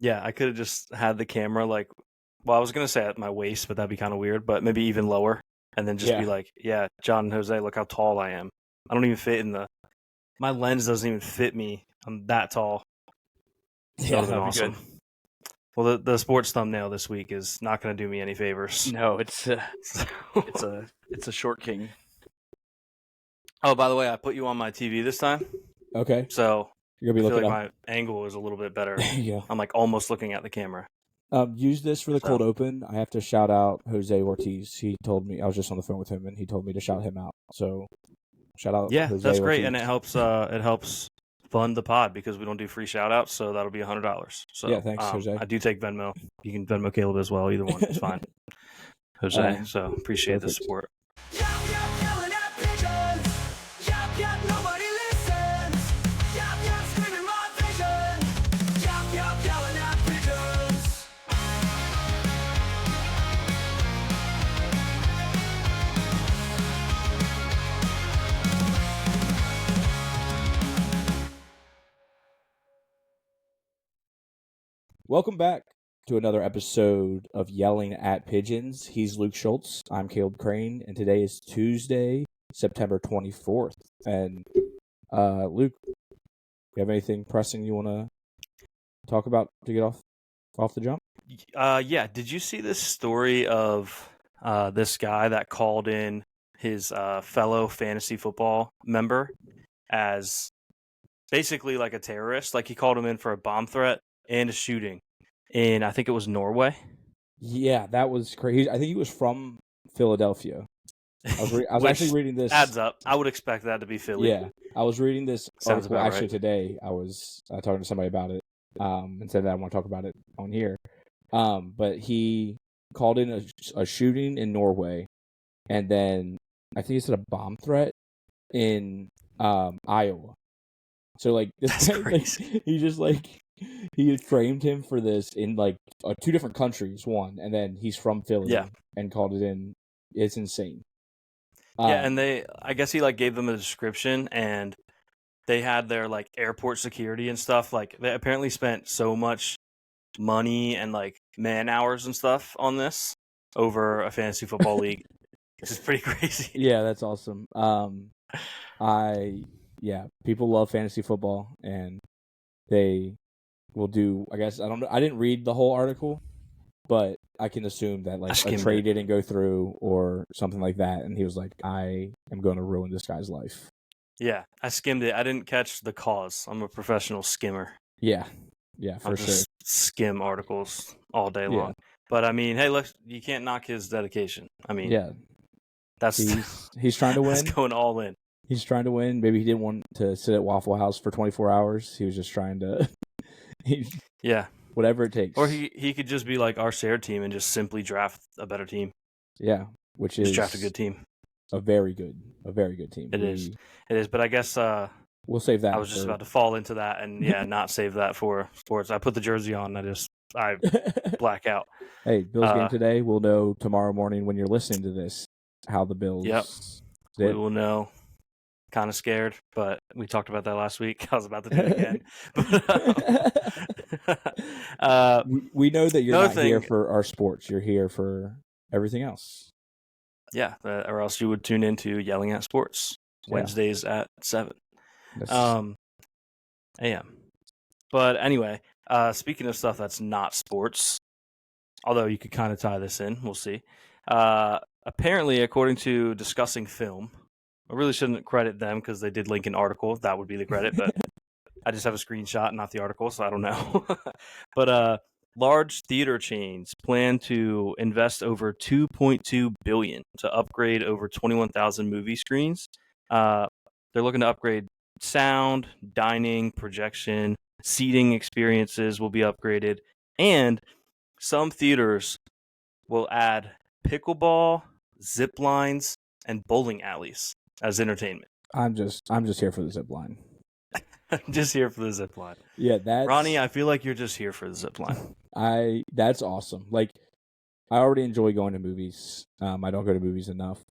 Yeah, I could have just had the camera I was gonna say at my waist, but that'd be kind of weird. But maybe even lower, and then just be Yeah. like, "Yeah, John and Jose, look how tall I am. I don't even fit in my lens doesn't even fit me. I'm that tall." That would have been That'd be awesome. good. Well, the sports thumbnail this week is not going to do me any favors. No, it's a short king. Oh, by the way, I put you on my TV this time, Okay. so You're I gonna be feel looking like up. my angle is a little bit better. Yeah. I'm like almost looking at the camera. Use this for the So. cold open. I have to shout out Jose Ortiz. He told me I was just on the phone with him, and he told me to shout him out. So shout out Yeah, Jose that's Ortiz. great, and it helps fund the pod because we don't do free shout outs, so that'll be $100. So Yeah, thanks, Jose. I do take Venmo. You can Venmo Caleb as well. Either one is fine. Jose, so appreciate the perfect. support. Yap, yap, yelling at pigeons. Yap, yap, nobody listens. Yap, yap, screaming my vision. Yap, yap, yelling at pigeons. Welcome back to another episode of Yelling at Pigeons. He's Luke Schultz. I'm Caleb Crane, and today is Tuesday, September 24th. And Luke, you have anything pressing you want to talk about to get off the jump? Yeah. Did you see this story of this guy that called in his fellow fantasy football member as basically like a terrorist? Like he called him in for a bomb threat and a shooting in, I think it was Norway. Yeah, that was crazy. I think he was from Philadelphia. I was actually reading this. Adds up. I would expect that to be Philly. Yeah, I was reading this Sounds article about actually right. today. I was talking to somebody about it, and said that I want to talk about it on here. But he called in a shooting in Norway, and then I think he said a bomb threat in Iowa. So like this That's guy, crazy. he just he had framed him for this in like two different countries, one, and then he's from Philly, Yeah. and called it in. It's insane. Yeah, and I guess he like gave them a description, and they had their like airport security and stuff. Like they apparently spent so much money and like man hours and stuff on this over a fantasy football league. This is pretty crazy. Yeah, that's awesome. People love fantasy football, and they will do. I guess I don't know. I didn't read the whole article, but I can assume that like a trade didn't go through or something like that. And he was like, "I am going to ruin this guy's life." Yeah, I skimmed it. I didn't catch the cause. I'm a professional skimmer. Yeah, for I'll sure. just skim articles all day long. But I mean, hey, look, you can't knock his dedication. I mean, yeah, that's he's trying to win. That's going all in. He's trying to win. Maybe he didn't want to sit at Waffle House for 24 hours. He was just trying to. Yeah. Whatever it takes. Or he could just be like our shared team and just simply draft a better team. Yeah, which is just draft a good team. A very good team. It is. But I guess we'll save that. I was just about to fall into that and not save that for sports. I put the jersey on. I black out. Hey, Bills game today. We'll know tomorrow morning when you're listening to this how the Bills. Yep. We will know. Kind of scared, but we talked about that last week. I was about to do it again. We know that you're not here for our sports. You're here for everything else. Yeah, or else you would tune into Yelling at Sports Wednesdays at 7 a.m. But anyway, speaking of stuff that's not sports, although you could kind of tie this in, we'll see. Apparently, according to Discussing Film, I really shouldn't credit them because they did link an article. That would be the credit, but I just have a screenshot, not the article, so I don't know. But large theater chains plan to invest over $2.2 billion to upgrade over 21,000 movie screens. They're looking to upgrade sound, dining, projection, seating experiences will be upgraded, and some theaters will add pickleball, zip lines, and bowling alleys as entertainment. I'm just here for the zip line. I'm just here for the zip line. Yeah, that's Ronnie, I feel like you're just here for the zip line. That's awesome. Like, I already enjoy going to movies. I don't go to movies enough.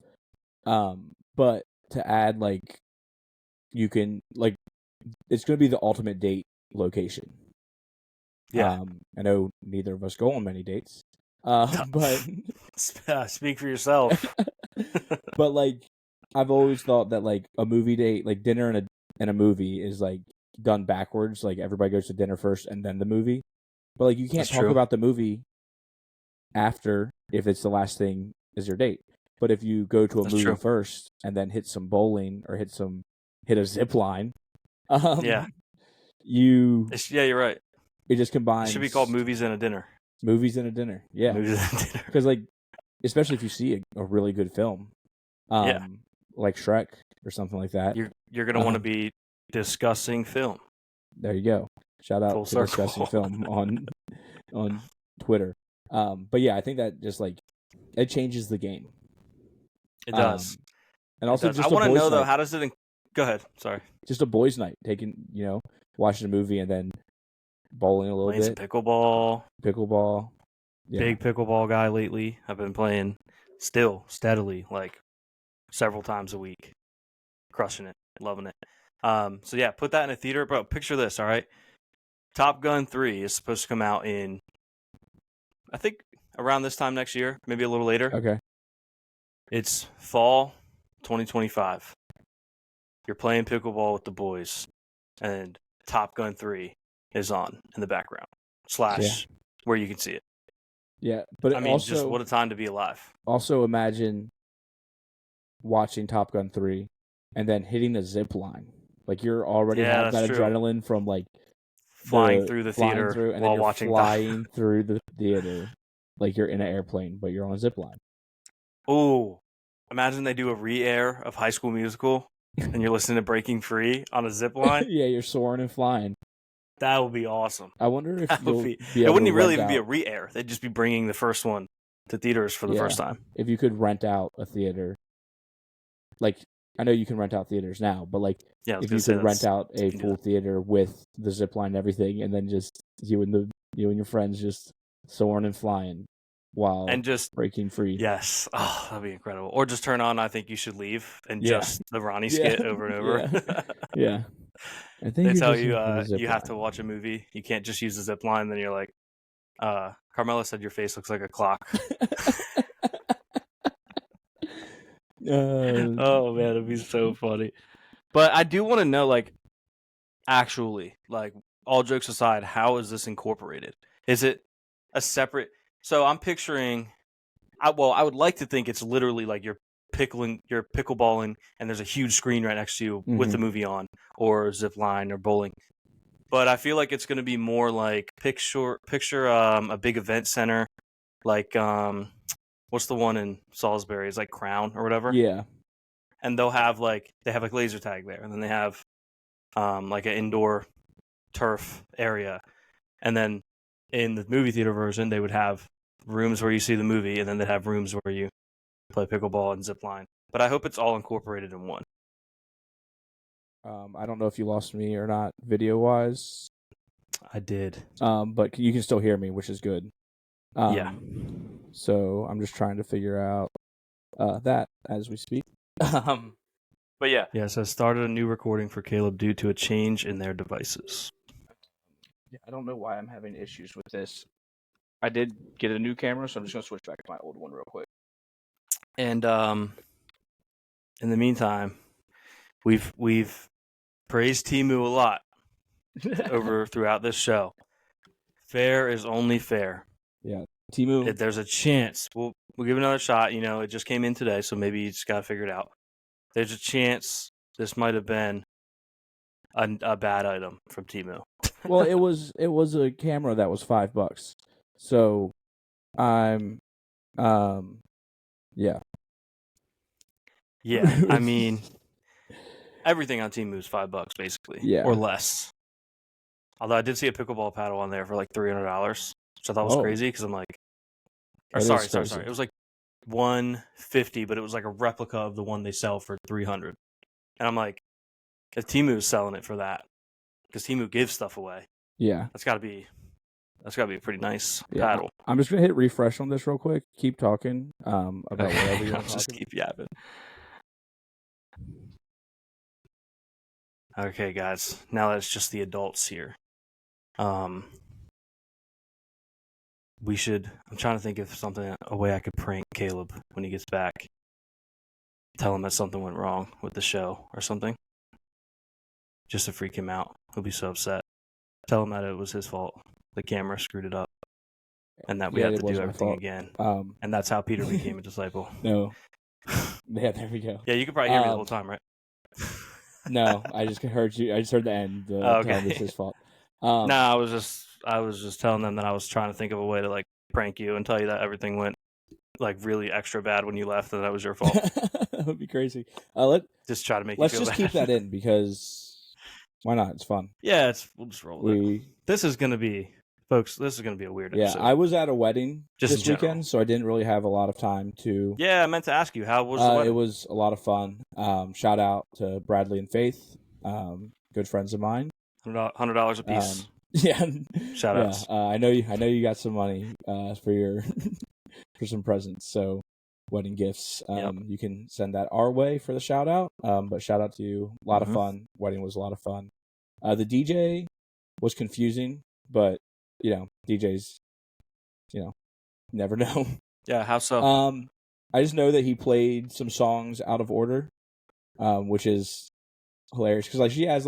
But to add you can it's going to be the ultimate date location. Yeah. I know neither of us go on many dates, but Speak for yourself. but like I've always thought that like a movie date, like dinner and a movie, is like done backwards. Like everybody goes to dinner first and then the movie. But like you can't That's talk true. about the movie after if it's the last thing is your date. But if you go to a That's movie true. first and then hit some bowling or hit a zip line, Yeah. you Yeah, you're right. it just It combines should be called Movies and a Dinner. movies and a dinner. Yeah, Movies and a Dinner. because like especially if you see a really good film, Yeah. like Shrek or something like that. You're going to want to be discussing film. There you go. Shout out Full to discussing circle. film on Twitter. But yeah, I think that just like it changes the game. It does. And It also does. I just a want to boys' know, though, night. how does it... Go ahead. Sorry. Just a boys' night, watching a movie and then bowling a little Playing some bit, pickleball. pickleball. Yeah. Big pickleball guy lately. I've been playing steadily, like several times a week. Crushing it. Loving it. So yeah, put that in a theater. Bro, picture this, all right? Top Gun 3 is supposed to come out in, I think, around this time next year, maybe a little later. Okay. It's fall 2025. You're playing pickleball with the boys, and Top Gun 3 is on in the background, / where you can see it. Yeah, but I mean, just what a time to be alive. also imagine watching Top Gun 3 and then hitting a zip line. Like you're already Yeah, have that's that true. adrenaline from like Flying through the flying theater through, and while then you're watching flying through the theater like you're in an airplane, but you're on a zip line. Ooh, imagine they do a re-air of High School Musical, and you're listening to Breaking Free on a zip line. Yeah, you're soaring and flying. That would be awesome. I wonder if That you'll would be it able wouldn't to really rent even be a out. re-air. They'd just be bringing the first one to theaters for the Yeah. first time. If you could rent out a theater, like I know you can rent out theaters now, but like Yeah, I was if gonna you say could rent out a you can do full that. theater with the zip line and everything, and then just you and your friends just soaring and flying while And just breaking free. yes, oh, that'd be incredible. Or just turn on "I Think You Should Leave" and Yeah. just the Ronnie Yeah. skit over and over. Yeah. I think They you're tell just you looking for the zip you have to line. watch a movie. You can't just use the zip line. Then you're like, Carmela said your face looks like a clock. Oh man, it'd be so funny. But I do want to know, like, actually, like, all jokes aside, how is this incorporated? Is it a separate? So I'm picturing. I would like to think it's literally like you're pickleballing, and there's a huge screen right next to you with the movie on, or zip line or bowling. But I feel like it's going to be more like picture a big event center, like what's the one in Salisbury? It's like Crown or whatever. Yeah. And they have like laser tag there, and then they have like an indoor turf area, and then in the movie theater version they would have rooms where you see the movie, and then they'd have rooms where you play pickleball and zip line. But I hope it's all incorporated in one. I don't know if you lost me or not video wise. I did. But you can still hear me, which is good. Yeah. So I'm just trying to figure out that as we speak. But yeah. Yes, I started a new recording for Caleb due to a change in their devices. Yeah, I don't know why I'm having issues with this. I did get a new camera, so I'm just gonna switch back to my old one real quick. And in the meantime, we've praised Temu a lot throughout this show. Fair is only fair. Yeah, Temu. There's a chance we'll give it another shot. You know, it just came in today, so maybe you just gotta figure it out. There's a chance this might have been a bad item from Temu. Well, it was a camera that was $5, so I'm yeah. Yeah, I mean, everything on Temu is $5 basically, Yeah. or less. Although I did see a pickleball paddle on there for like $300, which I thought was Oh. crazy because I'm like, or That is sorry, crazy. it was like $150, but it was like a replica of the one they sell for $300, and I'm like, if Temu is selling it for that, because Temu gives stuff away, Yeah. that's got to be a pretty nice Yeah. paddle. I'm just gonna hit refresh on this real quick. Keep talking about whatever you I'll want to just talk keep yapping. Okay, guys. Now that it's just the adults here. we should. I'm trying to think of a way I could prank Caleb when he gets back. Tell him that something went wrong with the show or something, just to freak him out. He'll be so upset. Tell him that it was his fault. The camera screwed it up, and that we have to do everything again. And that's how Peter became a disciple. No. Yeah, there we go. Yeah, you could probably hear me the whole time, right? No, I just heard you. I just heard the end. Okay. It's his fault. No, I was just telling them that I was trying to think of a way to like prank you and tell you that everything went like really extra bad when you left, and that was your fault. That would be crazy. Just try to make. Let's you feel just bad. keep that in because why not? It's fun. Yeah, we'll just roll with it. This is gonna be, folks. This is gonna be a weird episode. Yeah, I was at a wedding Just this weekend, so I didn't really have a lot of time to. Yeah, I meant to ask you, how was the wedding? It was a lot of fun. Shout out to Bradley and Faith, good friends of mine. $100 a piece. Yeah, Shout outs. Yeah, I know you got some money for your for some presents. So wedding gifts. Yep. You can send that our way for the shout out. But shout out to you. A lot of fun. Wedding was a lot of fun. The DJ was confusing, but DJs, never know. Yeah, how so? I just know that he played some songs out of order, which is hilarious because she had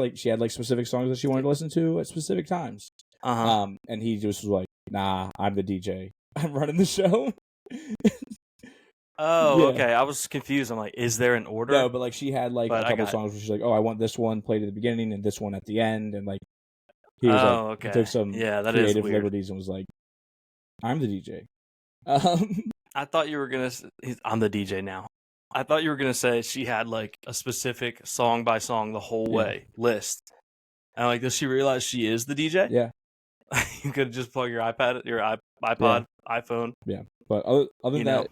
specific songs that she wanted to listen to at specific times. And he just was like, "Nah, I'm the DJ. I'm running the show." Oh, Yeah. okay. I was confused. I'm like, is there an order? No, but she had a couple songs where she's like, "Oh, I want this one played at the beginning and this one at the end," and he was okay. He took some that creative is weird. liberties and was like, "I'm the DJ." I thought you were gonna. I'm the DJ now. I thought you were gonna say she had a specific song by song the whole way list. And does she realize she is the DJ? Yeah. You could just plug your iPad, your iPod, iPhone. Yeah, but other than that,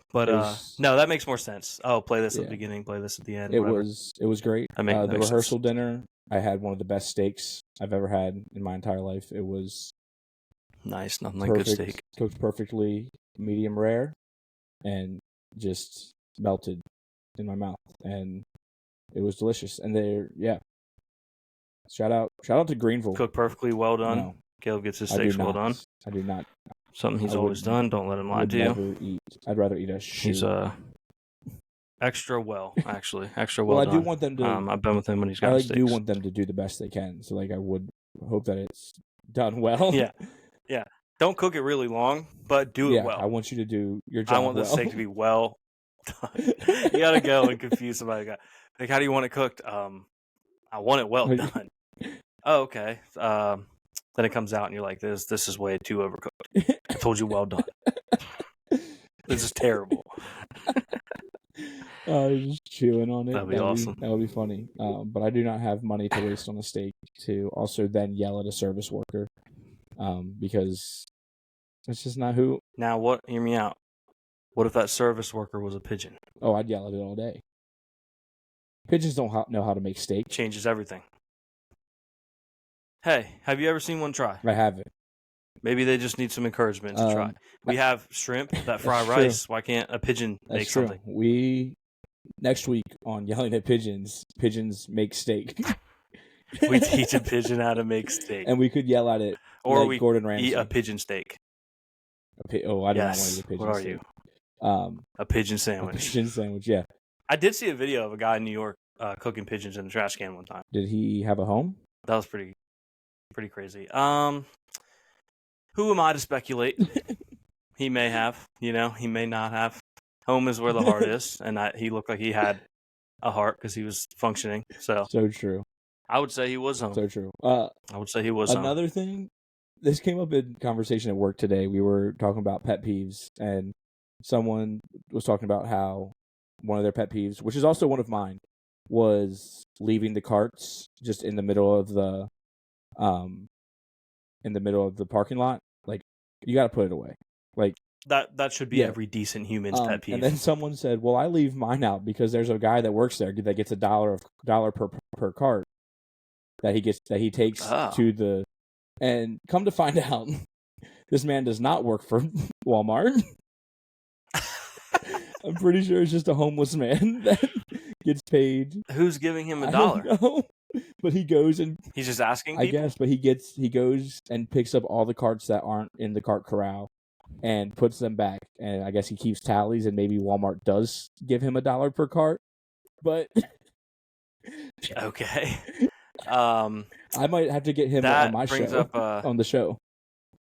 no, that makes more sense. Oh, play this at the beginning, play this at the end. It was great. The rehearsal dinner, I had one of the best steaks I've ever had in my entire life. It was nice, nothing like good steak. Cooked perfectly, medium rare, and just melted in my mouth, and it was delicious. And shout out to Greenville. Cooked perfectly, well done. No, Caleb gets his steaks well done. I do not. Something he's always done. Don't let him lie to you. I'd rather eat a shoe. He's extra well, actually, extra well. Well, done. I do want them to. I've been with him when he's got steaks. I do want them to do the best they can. So I would hope that it's done well. Yeah. Don't cook it really long, but do it well. I want you to do your job. I want the steak to be well done. You gotta go and confuse somebody. How do you want it cooked? I want it well done. Oh, okay. Then it comes out and you're like, this is way too overcooked. I told you well done. This is terrible. Just chewing on it. That'd be awesome. That would be funny. But I do not have money to waste on a steak to also then yell at a service worker. Because that's just not who. Now, hear me out. What if that service worker was a pigeon? Oh, I'd yell at it all day. Pigeons don't know how to make steak. Changes everything. Hey, have you ever seen one try? I haven't. Maybe they just need some encouragement to try. We have shrimp that fry rice. Why can't a pigeon make something? Next week on Yelling at Pigeons make steak. We teach a pigeon how to make steak. And we could yell at it. Or we Gordon Ramsay. Eat a pigeon steak. I do not want to eat a pigeon steak. What are you? A pigeon sandwich. A pigeon sandwich, yeah. I did see a video of a guy in New York cooking pigeons in the trash can one time. Did he have a home? That was pretty crazy. Who am I to speculate? He may have, he may not have. Home is where the heart is, and he looked like he had a heart because he was functioning. So true. I would say he was home. So true. I would say he was home. Another thing, this came up in conversation at work today. We were talking about pet peeves, and someone was talking about how one of their pet peeves, which is also one of mine, was leaving the carts just in the middle of the parking lot. You got to put it away. That should be every decent human's pet peeve. And then someone said, "Well, I leave mine out because there's a guy that works there that gets $1 per cart that he takes to the." And come to find out, this man does not work for Walmart. I'm pretty sure it's just a homeless man that gets paid. Who's giving him $1? I don't know. But he goes and he's just asking people? I guess, but he goes and picks up all the carts that aren't in the cart corral and puts them back. And I guess he keeps tallies, and maybe Walmart does give him $1 per cart. But Okay. I might have to get him That on my brings show, up on the show.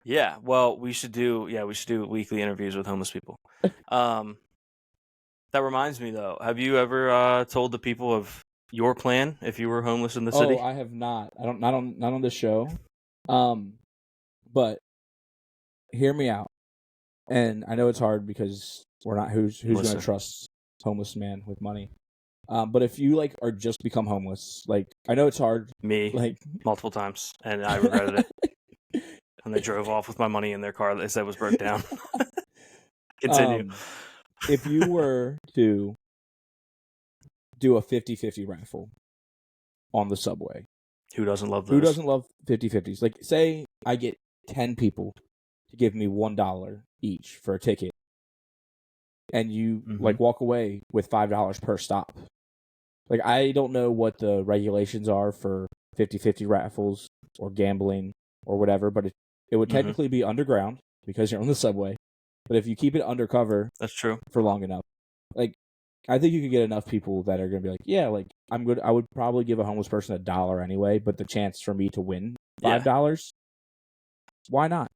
yeah. Well, we should do weekly interviews with homeless people. That reminds me though. Have you ever told the people of your plan if you were homeless in the city? Oh, I have not. I don't not on this show. But hear me out. And I know it's hard because we're not who's going Listen. to trust homeless man with money. But if you like are just become homeless, like I know it's hard. Me Like multiple times, and I regretted it. And they drove off with my money in their car that they said was broke down. Continue. If you were to do a 50-50 raffle on the subway, Who doesn't love those? who doesn't love 50-50s? Like, say I get 10 people to give me $1 each for a ticket, and you like walk away with $5 per stop. Like, I don't know what the regulations are for 50-50 raffles or gambling or whatever, but it would technically be underground because you're on the subway. But if you keep it undercover, That's true. for long enough, like I think you could get enough people that are going to be like, yeah, like I'm good. I would probably give a homeless person $1 anyway, but the chance for me to win $5, why not?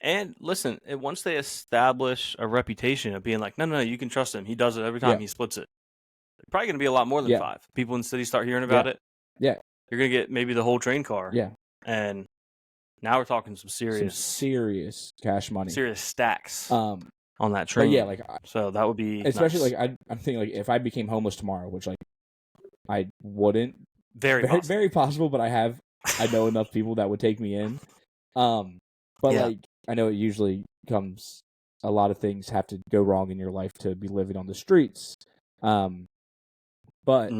And listen, once they establish a reputation of being like, no, you can trust him. He does it every time. He splits it. Probably going to be a lot more than 5. People in the city start hearing about it. Yeah. You're going to get maybe the whole train car. Yeah. And now we're talking some serious cash money, serious stacks on that train. But yeah, like so that would be especially nice. like I'm thinking like if I became homeless tomorrow, which like I wouldn't. Very possible. Very possible, but I know enough people that would take me in. But like I know it usually comes. A lot of things have to go wrong in your life to be living on the streets. But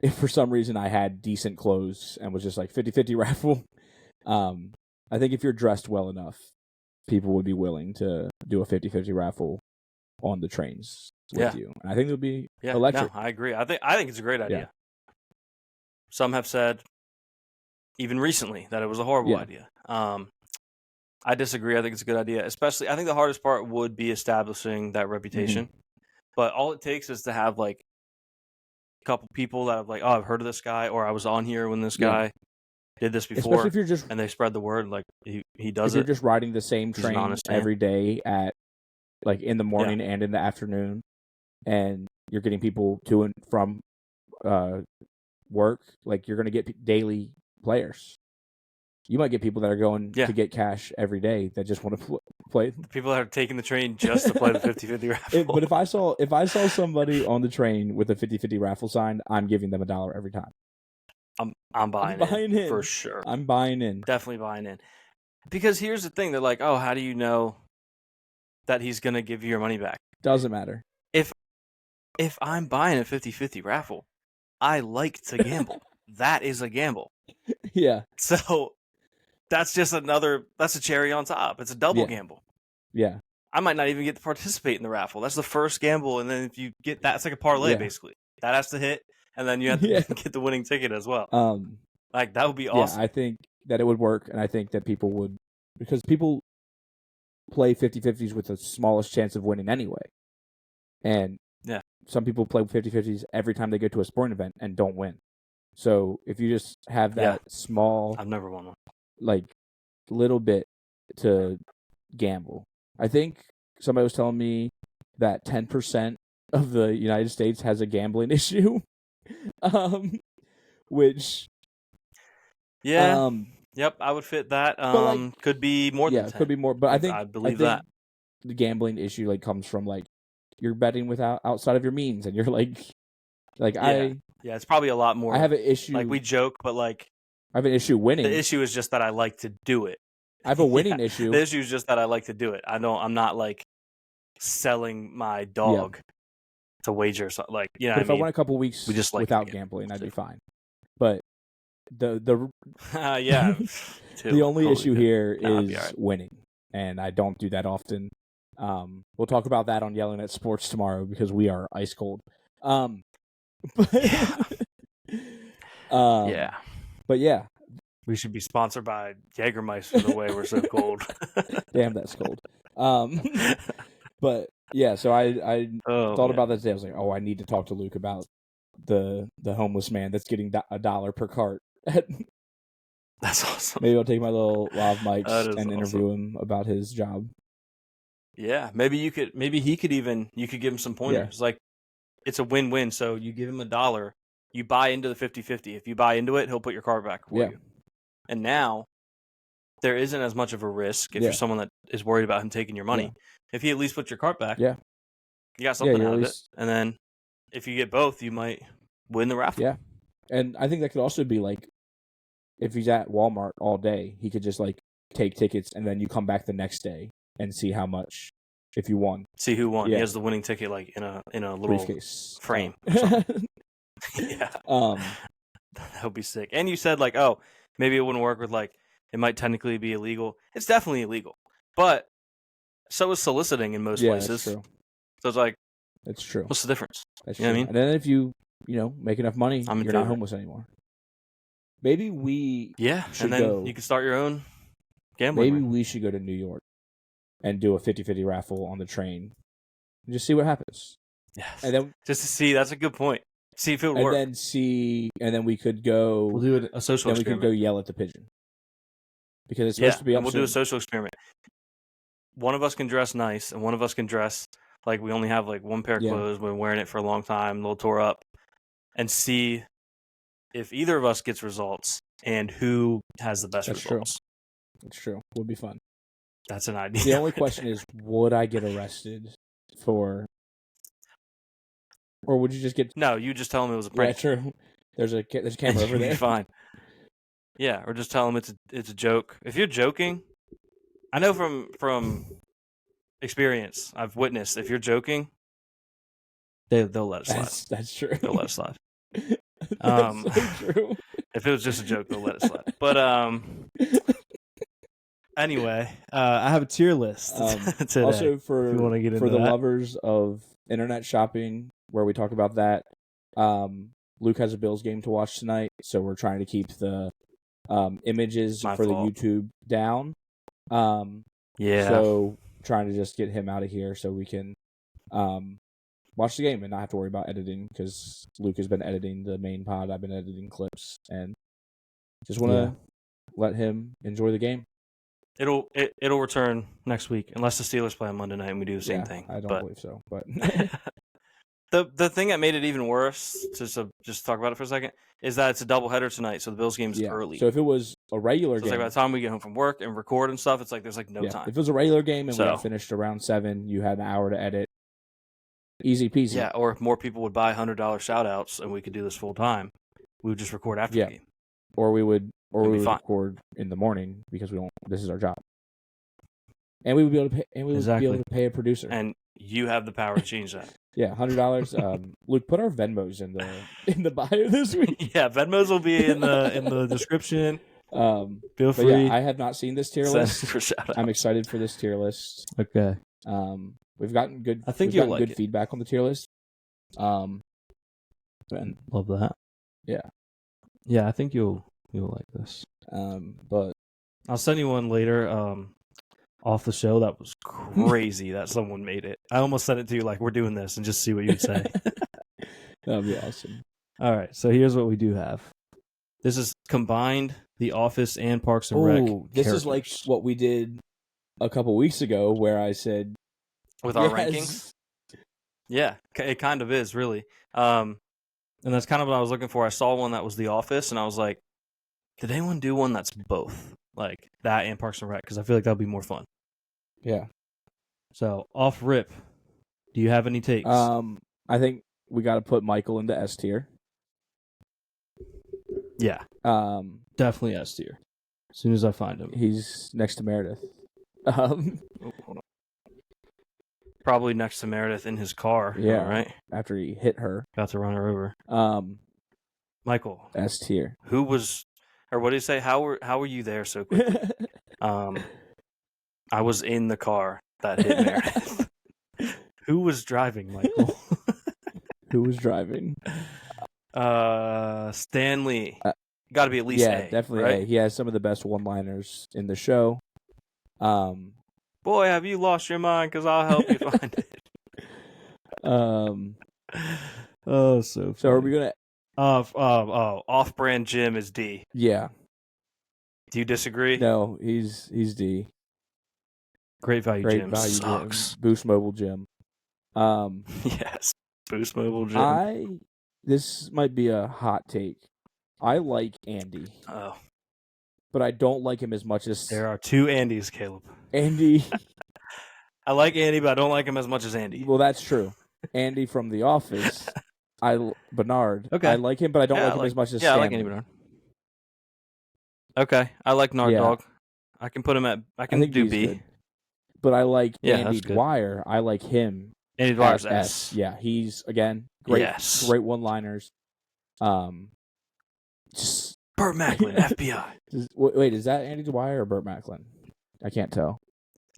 if for some reason I had decent clothes and was just like 50-50 raffle, I think if you're dressed well enough, people would be willing to do a 50-50 raffle on the trains with you. And I think it would be electric. No, I agree. I think it's a great idea. Some have said, even recently, that it was a horrible idea. I disagree. I think it's a good idea. Especially, I think the hardest part would be establishing that reputation. But all it takes is to have like a couple people that have like, oh, I've heard of this guy, or I was on here when this guy did this before. Especially if you're just, and they spread the word, like he does if you're just riding the same He's an train honest man. every day at like in the morning and in the afternoon, and you're getting people to and from work, like you're going to get daily players. You might get people that are going to get cash every day that just want to play. The people that are taking the train just to play the 50-50 raffle. But if I saw somebody on the train with a 50-50 raffle sign, I'm giving them $1 every time. I'm buying in for sure. I'm buying in. Definitely buying in. Because here's the thing, they're like, oh, how do you know that he's going to give you your money back? Doesn't matter. If I'm buying a 50-50 raffle, I like to gamble. That is a gamble. Yeah. So that's just that's a cherry on top. It's a double gamble. Yeah. I might not even get to participate in the raffle. That's the first gamble. And then if you get that, it's like a parlay, basically. That has to hit. And then you have to get the winning ticket as well. Like, that would be awesome. Yeah, I think that it would work. And I think that people would, because people play 50-50s with the smallest chance of winning anyway. And some people play 50-50s every time they go to a sporting event and don't win. So if you just have that small, I've never won one, like little bit to gamble. I think somebody was telling me that 10% of the United States has a gambling issue, which yep, I would fit that. Like, could be more than 10. Could be more, but I think that the gambling issue like comes from like you're betting outside of your means, and you're like it's probably a lot more. I have an issue. Like, we joke, but like I have an issue winning. The issue is just that I like to do it. I have a winning issue. The issue is just that I like to do it. I'm not like selling my dog to wager. So, like, you know, but if I went a couple weeks without gambling, I'd be fine. But the the only issue here is winning, and I don't do that often. We'll talk about that on Yelling at Sports tomorrow because we are ice cold. But yeah, we should be sponsored by Jägermeister the way we're so cold. Damn, that's cold. But yeah, so I Oh, thought man. about that today. I was like, oh, I need to talk to Luke about the homeless man that's getting $1 per cart. That's awesome. Maybe I'll take my little lav That mics is and interview him about his job. Yeah, maybe he could you could give him some pointers. Like, it's a win-win. So you give him $1, you buy into the 50-50. If you buy into it, he'll put your car back for Yeah. you. And now there isn't as much of a risk if Yeah. you're someone that is worried about him taking your money. Yeah. If he at least puts your cart back, Yeah. you got something you're out at of least- it. And then if you get both, you might win the raffle. Yeah. And I think that could also be like, if he's at Walmart all day, he could just like take tickets and then you come back the next day and see how much if you won. See who won. Yeah. He has the winning ticket like in a little Briefcase frame or something. Yeah. um That would be sick. And you said, like, oh, maybe it wouldn't work with, like, it might technically be illegal. It's definitely illegal. But so is soliciting in most yeah, places. that's true. So it's like, That's true. what's the difference? That's You know true. what I mean? And then if you make enough money, I'm in you're not favor. homeless anymore. Maybe we Yeah. should And then go. you can start your own gambling. Maybe ring. we should go to New York and do a 50-50 raffle on the train and just see what happens. Yes. And then Just to see. That's a good point. See if it would work. and then we could go. We'll do a social Then we could experiment. go yell at the pigeon because it's supposed to be up and we'll do a soon. social experiment. One of us can dress nice, and one of us can dress like we only have like one pair of Yeah. clothes. We've been wearing it for a long time, a little tore up, and see if either of us gets results and who has the best That's true. results. It's true. Would be fun. That's an idea. The only question is, would I get arrested for, or would you just get? No, you just tell him it was a Yeah, prank. true. There's a camera and over you'll be there. fine. Yeah, or just tell him it's a joke. If you're joking, I know from experience, I've witnessed. If you're joking, they'll let it slide. That's true. They'll let it slide. That's so true. If it was just a joke, they'll let it slide. But anyway, I have a tier list today. Also, for if you wanna get for into the that. lovers of internet shopping, where we talk about that, Luke has a Bills game to watch tonight, so we're trying to keep the images My for fault. the YouTube down. Yeah. So trying to just get him out of here so we can watch the game and not have to worry about editing, because Luke has been editing the main pod. I've been editing clips, and just want to let him enjoy the game. It'll return next week unless the Steelers play on Monday night and we do the same thing. I don't But believe so, but the thing that made it even worse, just talk about it for a second, is that it's a doubleheader tonight, so the Bills game's early. So if it was a regular So it's game, like by the time we get home from work and record and stuff, it's like there's like no time. If it was a regular game and we So- had finished around 7, you had an hour to edit. Easy peasy. Yeah, or if more people would buy $100 shout outs and we could do this full time, we would just record after Yeah. the game. Or we would It'd be fine. record in the morning because we don't. This is our job. And we would be able to pay. And we would Exactly. be able to pay a producer. And you have the power to change that. Yeah, $100. Luke, put our Venmos in the bio this week. Yeah, Venmos will be in the description. Feel But free. yeah, I have not seen this tier send list. for shout out. I'm excited for this tier list. Okay. We've gotten good. I think we've you'll gotten like good it. feedback on the tier list. And Love that. Yeah. Yeah, I think you'll like this. but I'll send you one later. Off the show that was crazy that someone made it. I almost sent it to you like we're doing this and just see what you'd say. that'd be awesome. All right, so here's what we do have. This is combined The Office and Parks and Rec. This is like characters what we did a couple weeks ago, where I said with our yes. rankings. Yeah, it kind of is really. And that's kind of what I was looking for. I saw one that was The Office, and I was like, did anyone do one that's both like that and Parks and Rec? Because I feel like that'd be more fun. Yeah. So off rip, do you have any takes? I think we got to put Michael into S tier. Yeah, definitely S tier. As soon as I find him. He's next to Meredith. Oh, hold on. Probably next to Meredith in his car. Yeah. All right. After he hit her. Got to run her over. Michael, S tier. who was, or what did he say? How were you there so quickly? I was in the car that hit Meredith. Who was driving, Michael? Who was driving? Stanley. Got to be at least yeah, A. definitely right? A. He has some of the best one-liners in the show. Boy, have you lost your mind? Because I'll help you find it. Oh, so So are we gonna? Off-brand Jim is D. Yeah. Do you disagree? No, he's D. Great Value Great Jim value sucks. Jim. Boost Mobile Jim. Yes, Boost Mobile Jim. This might be a hot take. I like Andy, Oh, but I don't like him as much as there are two Andys, Caleb. Andy. I like Andy, but I don't like him as much as Andy. Well, that's true. Andy from The Office. Bernard. Okay. I like him, but I don't like him as much as I Stanley. like Andy Bernard. Okay, I like Nard Yeah. Dog. I can put him at. I can think do he's B. good. But I like Yeah, Andy that's good. Dwyer. I like him Andy Dwyer's at S. Yeah, he's again great. Yes. Great one-liners. Just Burt Macklin, FBI. wait, is that Andy Dwyer or Burt Macklin? I can't tell.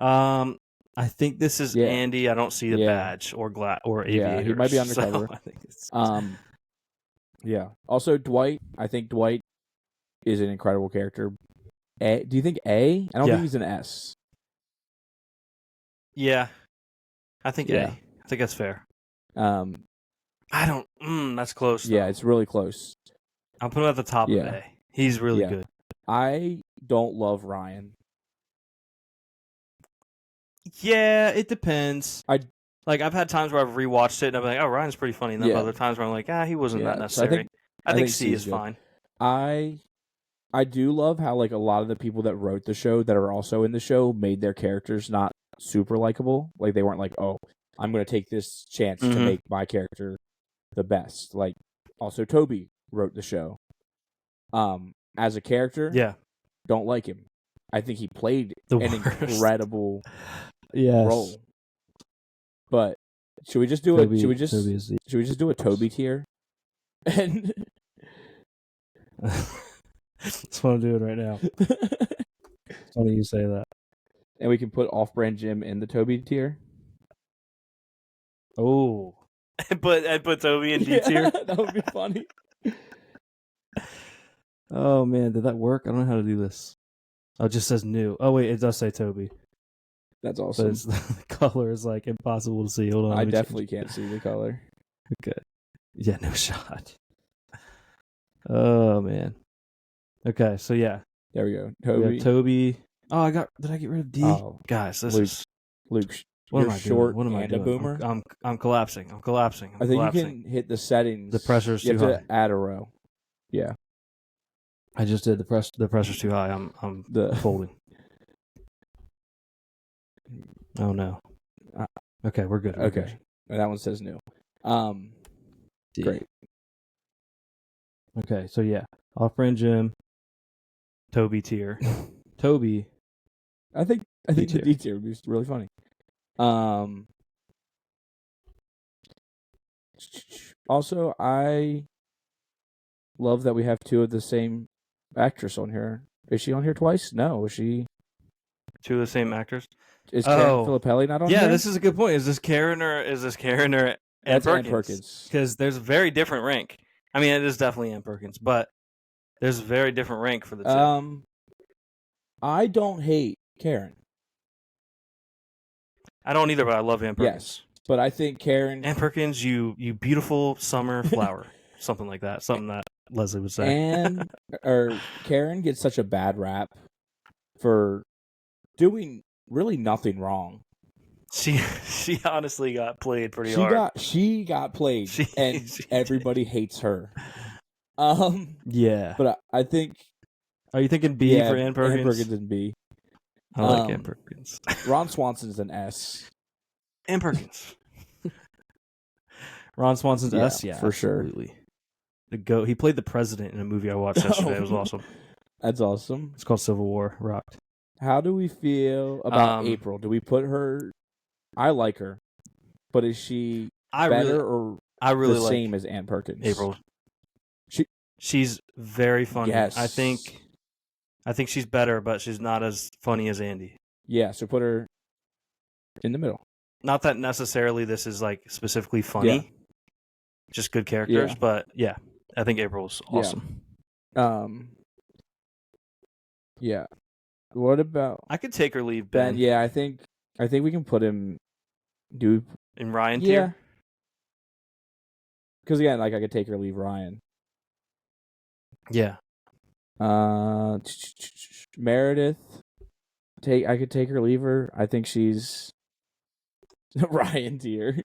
I think this is Yeah. Andy. I don't see the Yeah. badge or aviator. Yeah, he might be so undercover. I think it's... Yeah. Also, Dwight. I think Dwight is an incredible character. Do you think A? I don't Yeah. think he's an S. Yeah, I think Yeah. A. I think that's fair. I don't. That's close. Though. Yeah, it's really close. I'll put him at the top Yeah. of A. He's really Yeah. good. I don't love Ryan. Yeah, it depends. I've had times where I've rewatched it and I'm like, oh, Ryan's pretty funny. And then Yeah. other times where I'm like, he wasn't Yeah, that so I necessary. think- I think C is is good. fine. I do love how a lot of the people that wrote the show that are also in the show made their characters not super likable. Like they weren't like, oh, I'm going to take this chance to Mhm. make my character the best. Like also Toby wrote the show. As a character, Yeah. don't like him. I think he played The an worst. incredible Yes. role. But should we just do Toby, it? Should we just do a Toby tier? And That's what I'm doing right now. It's funny you say that. and we can put off-brand Jim in the Toby tier. Oh. Put Toby in D tier? That would be funny. Oh, man. Did that work? I don't know how to do this. Oh, it just says new. Oh, wait. It does say Toby. That's But awesome. it's, the color is impossible to see. Hold on. I let me definitely change can't see the color. it. Okay. Yeah, no shot. Oh, man. Okay, so yeah. There we go. We Toby. got Toby. Oh, did I get rid of D? Oh, Guys, this Luke. is... Luke, What you're am I short doing? What am I and a doing? boomer. I'm collapsing. I'm collapsing. I think you can hit the settings. The pressure's you too have high. to add a row. Yeah. I just did. The pressure's too high. I'm folding. Oh no. Uh, Okay, we're good. We're Okay. good. And that one says new. D. Great. Okay, so yeah. Off-brand Jim. Toby tier. Toby. I think the D-tier. D tier would be really funny. Also, I love that we have two of the same actress on here. Is she on here twice? No. Is she? Two of the same actors. Is Karen Oh. Filippelli not on Yeah, here? this is a good point. Is this Karen or Ann That's Ann Perkins? Perkins. Because there's a very different rank. I mean, it is definitely Ann Perkins, but there's a very different rank for the two. I don't hate Karen. I don't either, but I love Ann Perkins. Yes, but I think Karen Ann Perkins, you beautiful summer flower. Something like that. Something that Leslie would say. Karen gets such a bad rap for doing really nothing wrong. She honestly got played pretty hard. She got played, and she everybody hates her. Yeah. But I think Are you thinking B for Ann Perkins? Ann Perkins and B. I like Ann Perkins. Ron Swanson's an S. Ann Perkins. Ron Swanson's Yeah, S, yeah, for sure. absolutely. The GOAT. He played the president in a movie I watched yesterday. It was awesome. That's awesome. It's called Civil War. Rocked. How do we feel about April? Do we put her? I like her, but is she better or I really the like same as Ann Perkins? April. She- She's very funny. Yes. I think she's better, but she's not as funny as Andy. Yeah, so put her in the middle. Not that necessarily this is specifically funny. Yeah. Just good characters, Yeah. but yeah, I think April's Yeah. awesome. Yeah. What about I could take or leave Ben? Ben. Yeah, I think I think we can put him. Do in Ryan yeah. tier? Because again, like I could take or leave Ryan. Yeah. Meredith. I could take her, leave her. I think she's Ryan tier.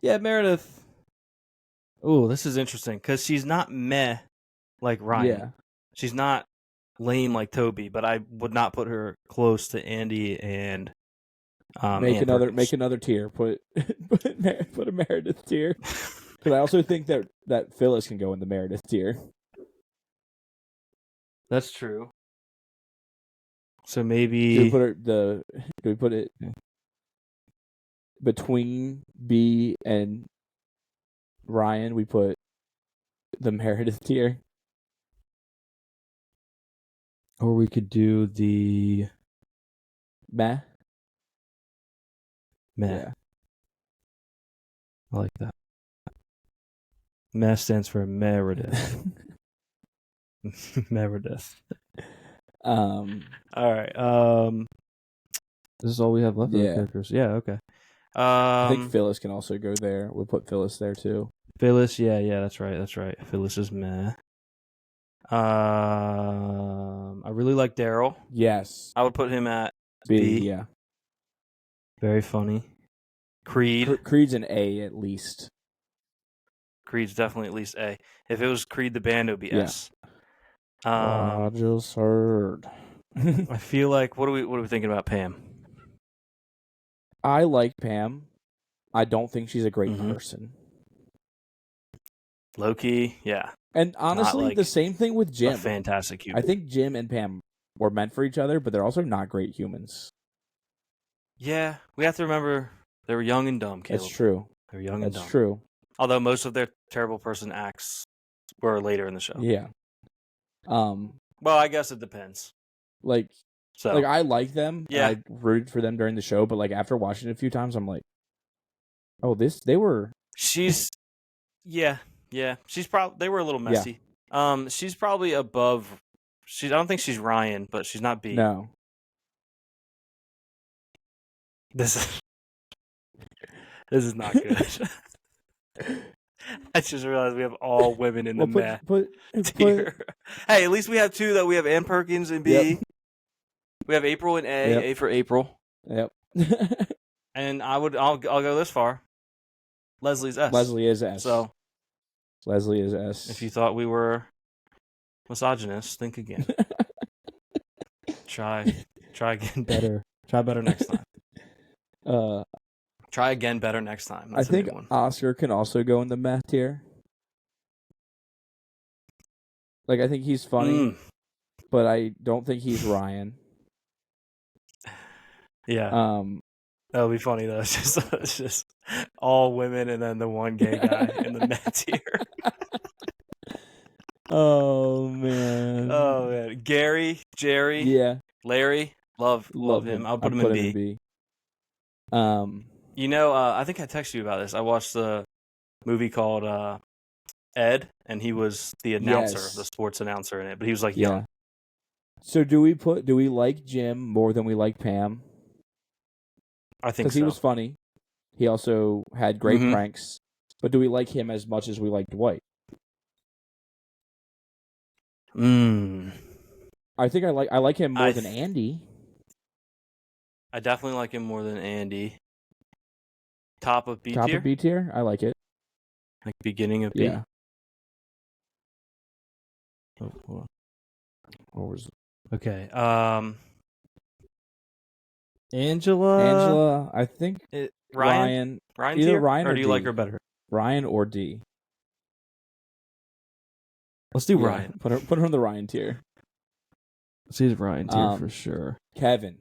Yeah, Meredith. Ooh, this is interesting because she's not meh like Ryan. Yeah. She's not lame like Toby, but I would not put her close to Andy and Make Ann another Perkins. tier. Put a Meredith tier. But I also think that Phyllis can go in the Meredith tier. That's true. So Do maybe we put it between B and Ryan? We put the Meredith tier. or we could do the Meh. meh. Yeah. I like that. Meh stands for Meredith. Meredith. All right. This is all we have left of the Yeah. characters. Yeah. Okay. I think Phyllis can also go there. We'll put Phyllis there too. Phyllis. Yeah. That's right. Phyllis is meh. I really like Daryl. Yes. I would put him at B. B. Yeah. Very funny. Creed. Creed's an A at least. Creed's definitely at least A. If it was Creed the band, it would be Yeah. S. I just heard. I feel like what are we thinking about Pam? I like Pam. I don't think she's a great Mhm. person. Low-key, yeah. And honestly, like the same thing with A Jim. fantastic I Cupid. think Jim and Pam were meant for each other, but they're also not great humans. Yeah, we have to remember they were young and dumb, Caleb. That's true. They were young and That's dumb. true. Although most of their terrible person acts were later in the show. Yeah. Well, I guess it depends. Like So I like them. Yeah. I rooted for them during the show, but like after watching it a few times, I'm like, oh, they were. she's yeah. She's probably they were a little messy. She's probably above. I don't think she's Ryan, but she's not B. No. This is not good. I just realized we have all women in the meh put tier. Hey, at least we have two though. We have Ann Perkins in B. Yep. We have April in A. Yep. A for April. Yep. And I'll go this far. Leslie's S. Leslie is S. So Leslie is S. if you thought we were misogynist, think again. Try again better. Try better next time. Try again better next time. That's I think a new one. Oscar can also go in the meh tier. Like I think he's funny, but I don't think he's Ryan. Yeah. That would be funny though. It's just all women and then the one gay guy in the meh tier. Oh man. Gary, Jerry, Yeah. Larry, love him. I'll put him in B. You know, I think I texted you about this. I watched the movie called Ed, and he was the announcer, Yes. the sports announcer in it. But he was like young. So do we like Jim more than we like Pam? I think Because so. he was funny. He also had great Mhm. pranks. But do we like him as much as we like Dwight? I think I like him more than Andy. I definitely like him more than Andy. Top of B Top tier? of B tier? I like it. Like beginning of B? Yeah. Oh, hold on. What was Okay. Angela, I think Ryan either tier? Ryan or or do you D. like her better? Ryan or D. Let's do Yeah, Ryan. Put her on the Ryan tier. She's Ryan tier for sure. Kevin.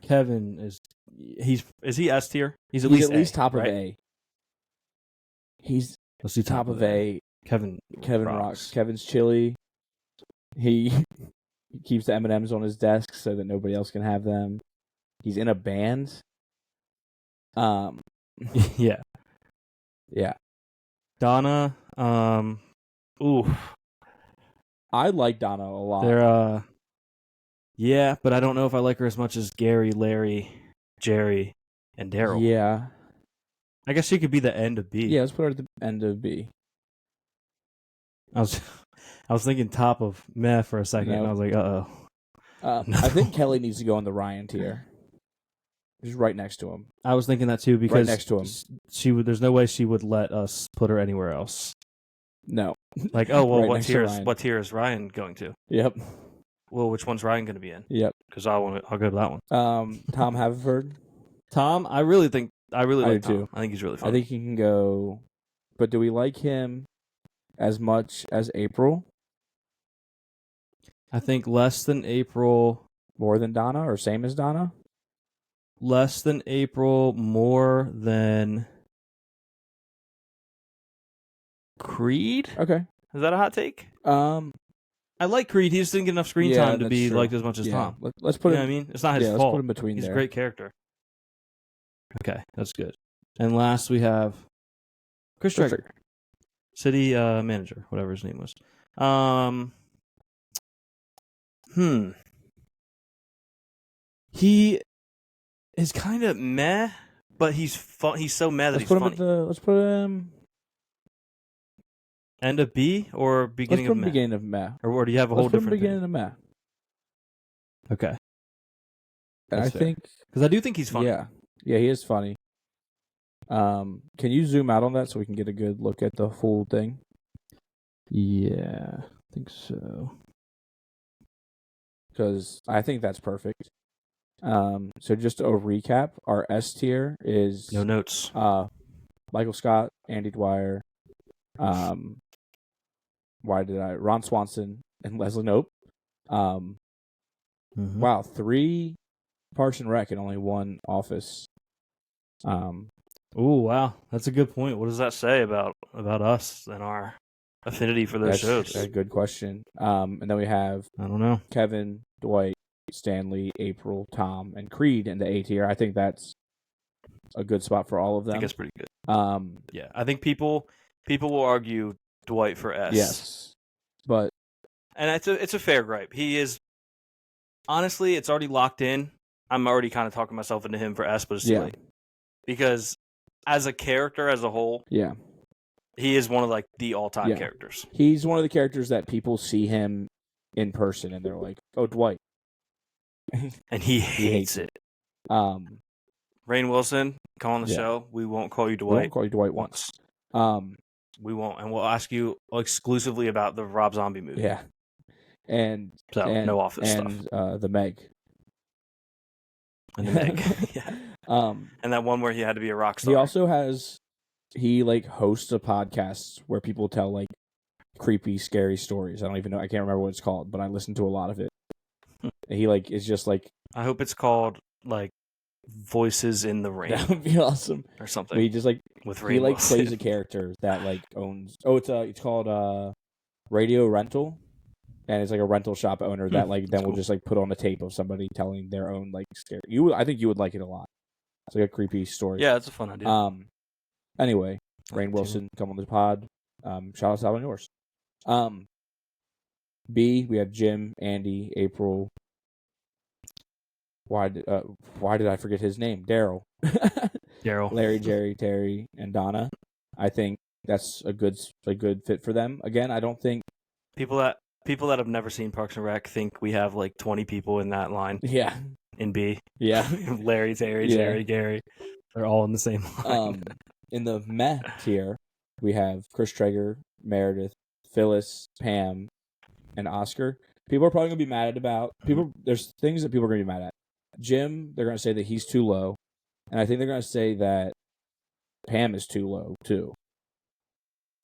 Kevin is he S tier? He's at He's least top right? of A. He's Let's do top of A. Kevin rocks. Kevin's chilly. He keeps the M&Ms on his desk so that nobody else can have them. He's in a band. Yeah. Yeah. Donna, ooh. I like Donna a lot. They're yeah, but I don't know if I like her as much as Gary, Larry, Jerry, and Daryl. Yeah. I guess she could be the end of B. Yeah, let's put her at the end of B. I was thinking top of meh for a second, and I was like, no. I think Kelly needs to go on the Ryan tier. She's right next to him. I was thinking that too because Right next to him. She would. There's no way she would let us put her anywhere else. No. Like, oh well, Right what next to tier? Ryan. What tier is Ryan going to? Yep. Well, which one's Ryan going to be in? Yep. Because I'll go to that one. Tom Haverford. Tom, I really like do Tom. too. I think he's really fun. I think he can go, but do we like him as much as April? I think less than April. More than Donna, or same as Donna? Less than April, more than Creed. Okay. Is that a hot take? I I like Creed. He just didn't get enough screen time to be liked as much as Tom. Let's put You him. know what I mean? It's not his Let's fault. put him between He's there. a great character. Okay, that's good. And last we have Chris Traeger, city manager, whatever his name was. He is kind of meh, but he's fun. He's so meh that he's funny. Let's put him. End of B or Let's beginning put of him meh? beginning of Meh. Or do you have a Let's whole put him different beginning opinion? of Meh. Okay, And I That's fair. think because I do think he's funny. Yeah, he is funny. Can you zoom out on that so we can get a good look at the full thing? Yeah, I think so. Because I think that's perfect. So just a recap, our S tier is No notes. Michael Scott, Andy Dwyer, Ron Swanson, and Leslie Knope. Mhm. Wow, 3 Parks and Rec and only 1 Office. Oh wow, that's a good point. What does that say about us and our affinity for those shows? That's a good question. And then we have I don't know. Kevin, Dwight, Stanley, April, Tom, and Creed in the A tier. I think that's a good spot for all of I them. think it's pretty good. Um, Yeah, I think people will argue Dwight for S. yes, but and it's a fair gripe. He is honestly, it's already locked in. I'm already kind of talking myself into him for S, but it's too late because as a character as a whole, yeah, he is one of like the all-time characters. he's one of the characters that people see him in person and they're like, "Oh, Dwight," And he hates it. Rainn Wilson, come on the show. We won't call you We won't Dwight. call you Dwight once. We won't, and we'll ask you exclusively about the Rob Zombie movie. Yeah, and no Office and stuff. The Meg. And the Meg. Yeah. And that one where he had to be a rock star. He also he hosts a podcast where people tell like creepy, scary stories. I don't even know. I can't remember what it's called, but I listen to a lot of it. He is just like. I hope it's called like Voices in the Rain. That would be awesome. Or something. But he just with he Rainn Wilson. plays a character that owns. Oh, it's called Radio Rental, and it's like a rental shop owner that then will just put on a tape of somebody telling their own scary. I think you would like it a lot. It's like a creepy story. Yeah, it's a fun idea. Anyway, Rainn Wilson, come on the pod. Shout out to Alvin yours. B, we have Jim, Andy, April. Why did I forget his name? Daryl. Daryl. Larry, Jerry, Terry, and Donna. I think that's a good fit for them. Again, I don't think people that have never seen Parks and Rec think we have 20 people in that line. Yeah. In B. Yeah. Larry, Terry, Jerry, Gary. They're all in the same line. In the meh tier, we have Chris Traeger, Meredith, Phyllis, Pam, and Oscar. People are probably gonna be mad about There's things that people are gonna be mad at. Jim, they're gonna say that he's too low, and I think they're gonna say that Pam is too low too.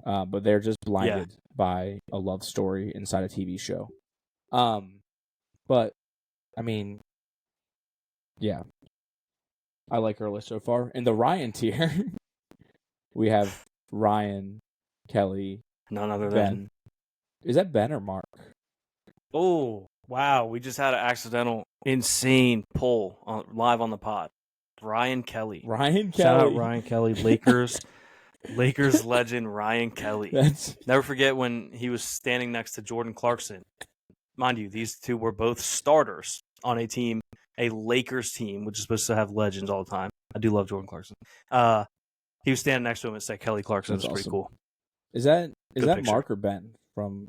But they're just blinded by a love story inside a TV show. But I mean, yeah, I like our list so far. In the Ryan tier, we have Ryan, Kelly, none other Ben. than. Is that Ben or Mark? Oh, wow. We just had an accidental, insane pull live on the pod. Ryan Kelly. Ryan Kelly. Shout out Ryan Kelly. Lakers. Lakers legend Ryan Kelly. That's Never forget when he was standing next to Jordan Clarkson. Mind you, these two were both starters on a team, a Lakers team, which is supposed to have legends all the time. I do love Jordan Clarkson. He was standing next to him and said Kelly Clarkson. That's was pretty awesome. cool. is that Good picture. Mark or Ben from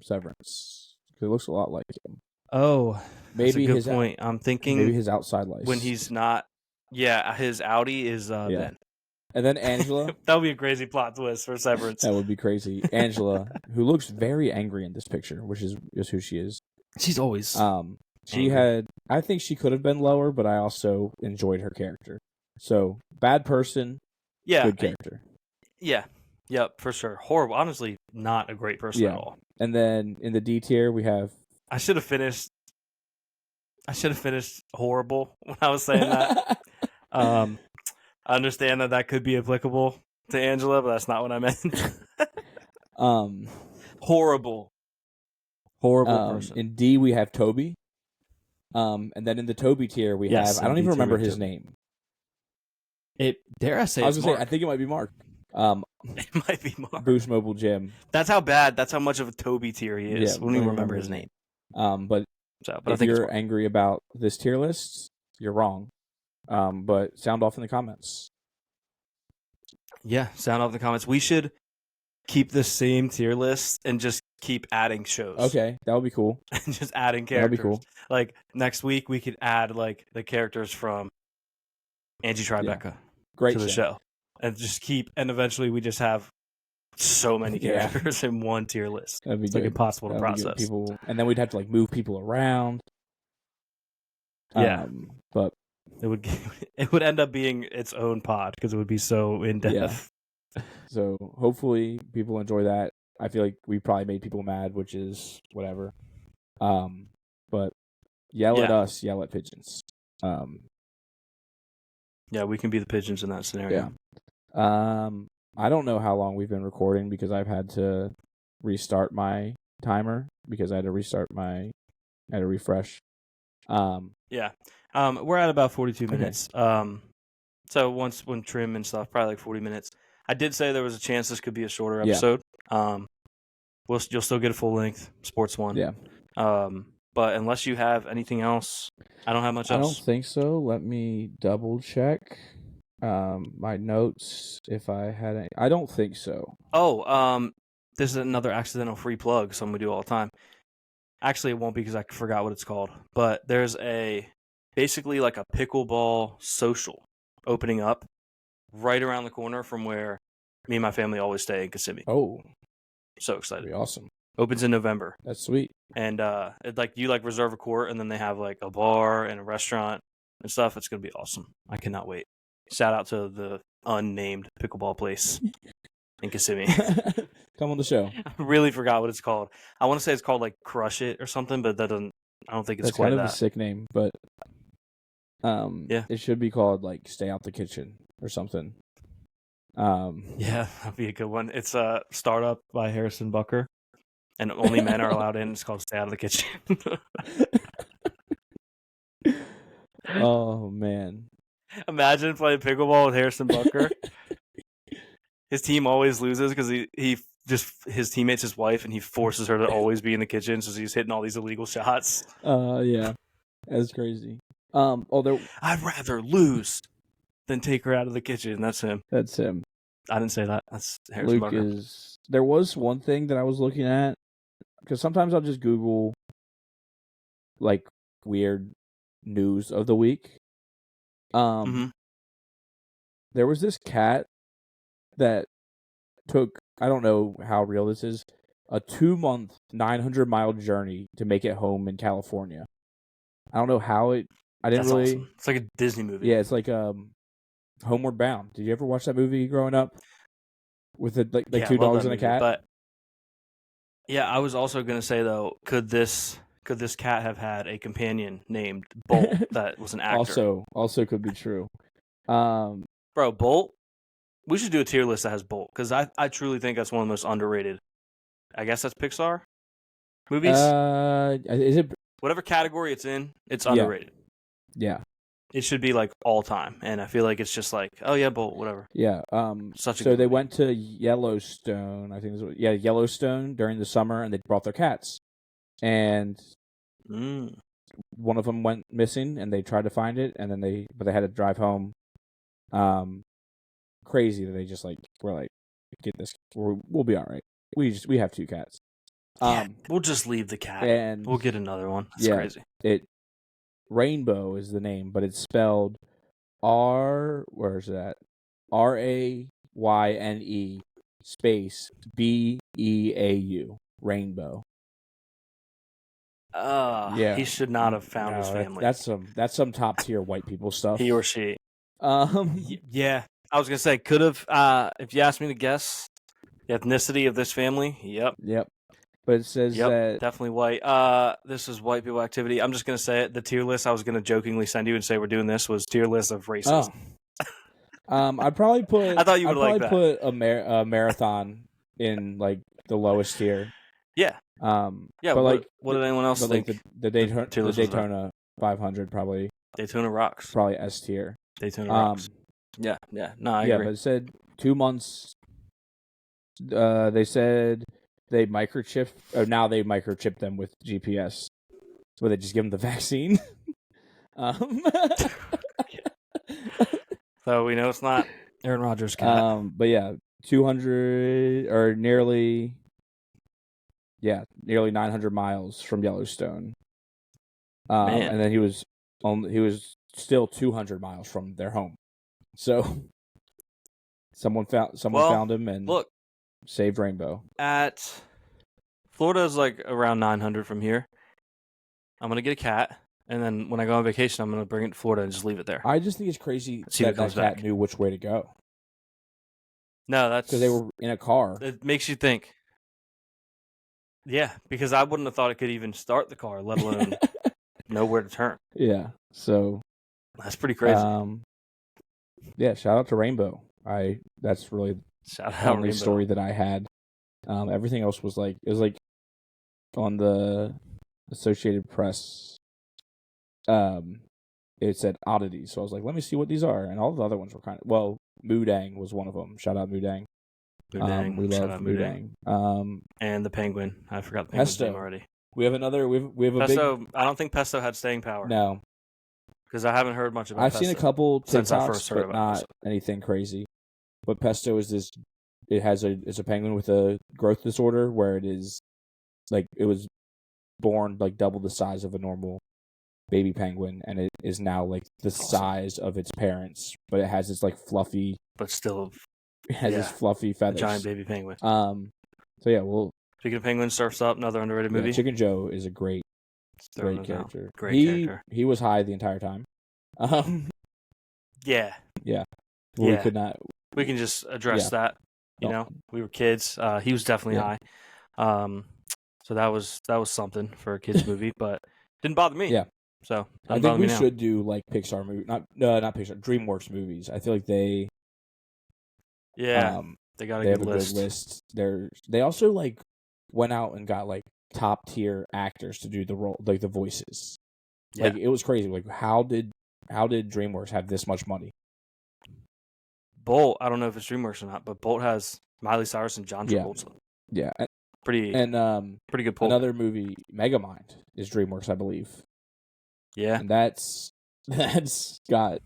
Severance? It looks a lot like him. Oh, Maybe that's a good his point. I'm thinking maybe his outside life when he's not. Yeah, his Audi is Ben. And then Angela. That would be a crazy plot twist for Severance. That would be crazy. Angela, who looks very angry in this picture, which is who she is. She's always. She had. I think she could have been lower, but I also enjoyed her character. So bad person, good character. Yeah. Yep, for sure. Horrible. Honestly, not a great person at all. And then in the D tier, we have. I should have finished horrible when I was saying that. I understand that could be applicable to Angela, but that's not what I meant. Horrible person. In D, we have Toby. And then in the Toby tier, we have. I don't even remember his name. Dare I say? I was gonna say. I think it might be Mark. It might be Mark. Boost Mobile Gym. That's how much of a Toby tier he is. Yeah, we don't even remember his name. But I if think you're angry about this tier list, you're wrong. But sound off in the comments. Yeah, sound off in the comments. We should keep the same tier list and just keep adding shows. Okay, that would be cool. And just adding characters. That'd be cool. Like next week, we could add like the characters from Angie Tribeca to the show, and just keep. And eventually, we just have so many characters in one tier list. That'd be it's good. like impossible to process. People, and then we'd have to like move people around. Yeah, but it would end up being its own pod because it would be so in depth. Yeah. So hopefully people enjoy that. I feel like we probably made people mad, which is whatever. But yell at us, yell at Pigeons. Yeah, we can be the Pigeons in that scenario. Yeah. I don't know how long we've been recording because I've had to restart my timer because I had to refresh. Yeah. We're at about 42 minutes. So when trim and stuff, probably like 40 minutes. I did say there was a chance this could be a shorter episode. You'll still get a full length sports one. Yeah. But unless you have anything else, I don't have much else. I don't think so. Let me double check my notes if I had any. I don't think so. Oh, this is another accidental free plug, something we do all the time. Actually, it won't be because I forgot what it's called. But there's basically like a pickleball social opening up right around the corner from where me and my family always stay in Kissimmee. Oh, so excited! That'd be awesome. Opens in November. That's sweet. And you reserve a court, and then they have like a bar and a restaurant and stuff. It's gonna be awesome. I cannot wait. Shout out to the unnamed pickleball place in Kissimmee. Come on the show. I really forgot what it's called. I want to say it's called like Crush It or something, but that doesn't. I don't think it's That's quite kind of that. a sick name, but it should be called like Stay Out the Kitchen or something. Yeah, that'd be a good one. It's a startup by Harrison Bucker, and only men are allowed in. It's called Stay Out of the Kitchen. Oh man! Imagine playing pickleball with Harrison Bucker. His team always loses because his teammate's his wife, and he forces her to always be in the kitchen, so he's hitting all these illegal shots. Yeah, that's crazy. I'd rather lose than take her out of the kitchen. That's him. That's him. I didn't say that. That's Harrison Bucker. There was one thing that I was looking at because sometimes I'll just Google like weird news of the week. There was this cat that took, I don't know how real this is, a 2-month 900-mile journey to make it home in California. I don't know how I didn't That's really. Awesome. It's like a Disney movie. Yeah, it's like Homeward Bound. Did you ever watch that movie growing up with the two dogs and a cat? But yeah, I was also gonna say though, could this cat have had a companion named Bolt that was an actor? Also could be true. Bro, Bolt. We should do a tier list that has Bolt because I truly think that's one of the most underrated. I guess that's Pixar movies. Is it whatever category it's in? It's underrated. Yeah. it should be like all time, and I feel like it's just like, oh yeah, but whatever. Yeah. Such a So good they movie. went to Yellowstone. I think it was, Yellowstone during the summer, and they brought their cats. And one of them went missing, and they tried to find it, and then they had to drive home. Crazy that they just like were like, get this, we'll be all right. We have 2 cats. We'll just leave the cat, and we'll get another one. That's yeah, crazy. Rainbow is the name, but it's spelled where is that? RAYNE space BEAU. Rainbow. Yeah. He should not have found his family. That's some top tier white people stuff. He or she. Um, Yeah, I was gonna say could have. If you asked me to guess the ethnicity of this family, yep. But it says that Definitely white. This is white people activity. I'm just gonna say it. The tier list I was gonna jokingly send you and say we're doing this was tier list of races. I'd probably put. I thought you would like that. Put a marathon in like the lowest tier. Yeah. Yeah. But like, what did anyone else think? Like the Daytona 500 probably. Daytona rocks. Probably S tier. Daytona rocks. Yeah. No, I agree. But it said 2 months. They said they microchip. Oh, now they microchip them with GPS. So they just give them the vaccine. So we know it's not Aaron Rodgers' cat. But yeah, 200 or nearly 900 miles from Yellowstone. And then he was still 200 miles from their home. So someone found him and saved Rainbow. At Florida's like around 900 from here. I'm gonna get a cat, and then when I go on vacation, I'm gonna bring it to Florida and just leave it there. I just think it's crazy that cat knew which way to go. No, that's because they were in a car. It makes you think. Yeah, because I wouldn't have thought it could even start the car, let alone know where to turn. Yeah, so that's pretty crazy. Yeah, shout out to Rainbow. That's really the only story that I had. Everything else was like on the Associated Press. It said oddities, so I was like, let me see what these are, and all the other ones were kind of Moodang was one of them. Shout out Moodang. Moodang. We love Moodang. And the penguin. I forgot the penguin's name already. We have another. We have a Pesto. I don't think Pesto had staying power. No, because I haven't heard much about. I've Pesto seen a couple since I TikToks, first heard but not anything crazy. But Pesto is this. It's a penguin with a growth disorder where it is like it was born like double the size of a normal baby penguin, and it is now like the size of its parents, but it has this like fluffy, but still it has this fluffy feathers. Giant baby penguin. So yeah, well. Speaking of penguins, Surf's Up, another underrated movie. Chicken Joe is a great character. Character. He was high the entire time. Yeah. We could not. We can just address that. You know, we were kids. He was definitely high. So that was something for a kids movie, but didn't bother me. Yeah. So I think we should do like Pixar movie, not Pixar, DreamWorks movies. I feel like they. Yeah. They got a good list. They also like went out and got like top tier actors to do the role, like the voices. Yeah. Like it was crazy. Like how did DreamWorks have this much money? Bolt, I don't know if it's DreamWorks or not, but Bolt has Miley Cyrus and John Travolta. Yeah. Pretty good pull. Another movie, Megamind, is DreamWorks, I believe. Yeah. And that's got.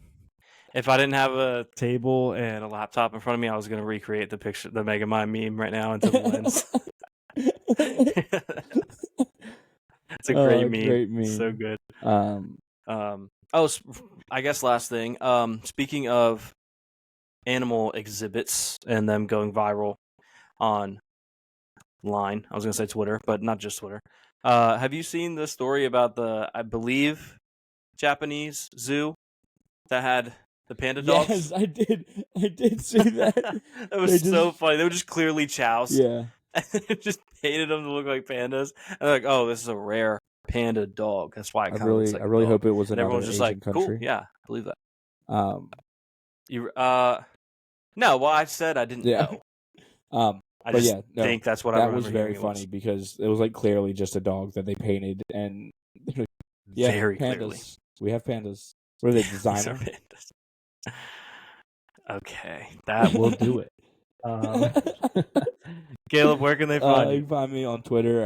If I didn't have a table and a laptop in front of me, I was going to recreate the Megamind meme right now into the lens. It's a great meme. Great meme. So good. I guess last thing. Speaking of animal exhibits and them going viral online, I was going to say Twitter, but not just Twitter. Have you seen the story about the, I believe, Japanese zoo that had the panda dogs? Yes, I did see that. That was so funny. They were just clearly chows. Yeah. They just painted them to look like pandas. And they're like, oh, this is a rare panda dog. That's why it kind of looks like I really hope it was another everyone's just Asian like, country. cool, yeah, I believe that. No, well, I said I didn't know. I just think that's what I remember. That was very funny because it was like clearly just a dog that they painted, and very pandas. clearly. We have pandas. What are they, These are designer? pandas. Okay, that will do it. Caleb, where can they find You you? can find me on Twitter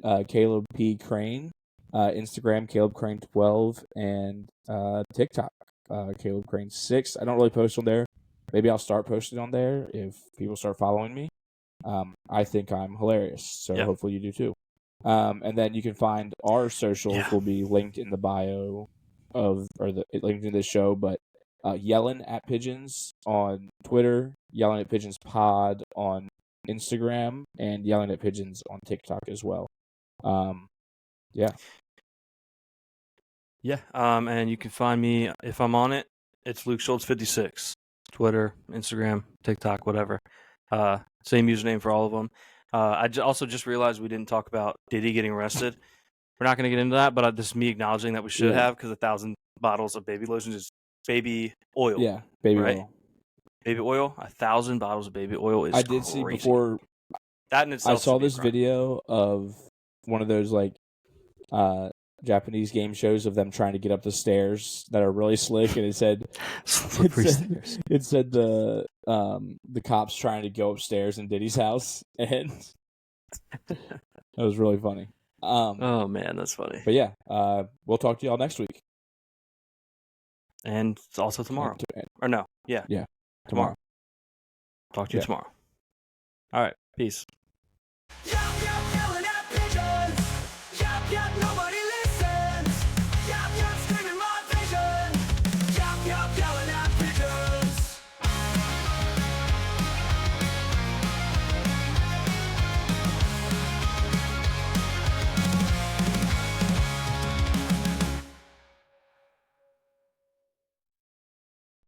at Caleb P. Crane, Instagram Caleb Crane 12, and TikTok Caleb Crane 6. I don't really post on there. Maybe I'll start posting on there if people start following me. I think I'm hilarious, so Yeah. hopefully you do too. And then you can find our socials Yeah. will be linked in the bio linked in this show, but Yelling at Pigeons on Twitter, Yelling at Pigeons Pod on Instagram, and Yelling at Pigeons on TikTok as well. Yeah. Yeah. And you can find me if I'm on it. It's Luke Schultz 56. Twitter, Instagram, TikTok, whatever. Same username for all of them. Also just realized we didn't talk about Diddy getting arrested. We're not going to get into that, but this is me acknowledging that we should Yeah. have because 1,000 bottles of baby lotion is baby oil. Yeah, baby right? oil. Baby oil, 1,000 bottles of baby oil is I did see crazy. before. That in I itself saw should be a this crime. video of one of those like Japanese game shows of them trying to get up the stairs that are really slick, and it said it said the cops trying to go upstairs in Diddy's house, and that was really funny. Oh man, that's funny. But yeah, we'll talk to y'all next week. And it's also tomorrow. Or no, yeah. Yeah, Tomorrow. tomorrow. Talk to you Yeah. tomorrow. All right, peace.